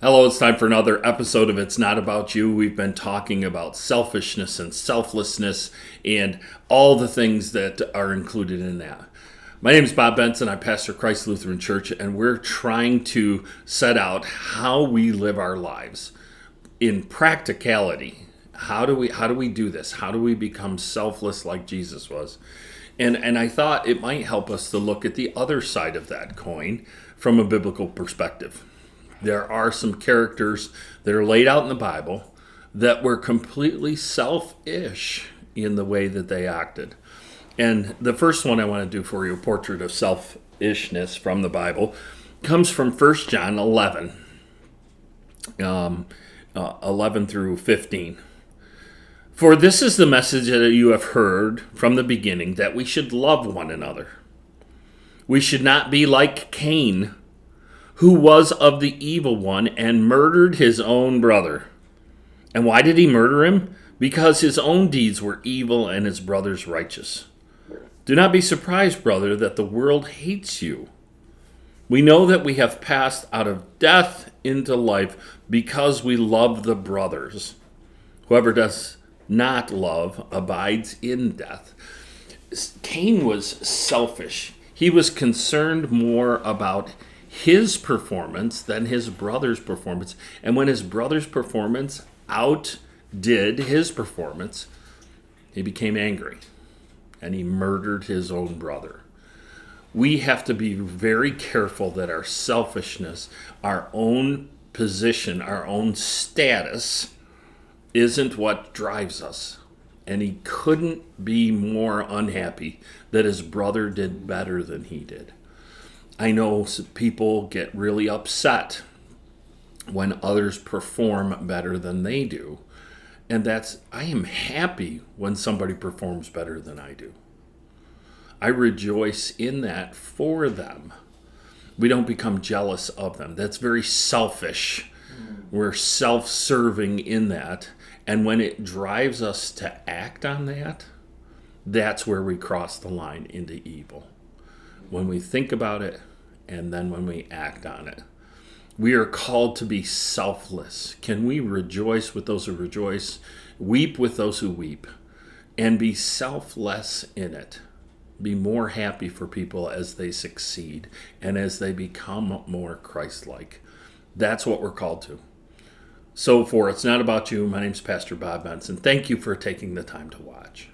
Hello, it's time for another episode of It's Not About You. We've been talking about selfishness and selflessness and all the things that are included in that. My name is Bob Benson. I pastor Christ Lutheran Church, and we're trying to set out how we live our lives in practicality. How do we do this? How do we become selfless like Jesus was? And I thought it might help us to look at the other side of that coin from a biblical perspective. There are some characters that are laid out in the Bible that were completely selfish in the way that they acted. And the first one I want to do for you, a portrait of selfishness from the Bible, comes from 1 John 11, 11 through 15. For this is the message that you have heard from the beginning, that we should love one another. We should not be like Cain, who was of the evil one and murdered his own brother. And why did he murder him? Because his own deeds were evil and his brother's righteous. Do not be surprised, brother, that the world hates you. We know that we have passed out of death into life because we love the brothers. Whoever does not love abides in death. Cain was selfish. He was concerned more about his performance than his brother's performance. And when his brother's performance outdid his performance, he became angry and he murdered his own brother. We have to be very careful that our selfishness, our own position, our own status isn't what drives us. And he couldn't be more unhappy that his brother did better than he did. I know people get really upset when others perform better than they do. And I am happy when somebody performs better than I do. I rejoice in that for them. We don't become jealous of them. That's very selfish. We're self-serving in that. And when it drives us to act on that, that's where we cross the line into evil. When we think about it, and then when we act on it. We are called to be selfless. Can we rejoice with those who rejoice, weep with those who weep, and be selfless in it? Be more happy for people as they succeed and as they become more Christ-like. That's what we're called to. So for It's Not About You, my name's Pastor Bob Benson. Thank you for taking the time to watch.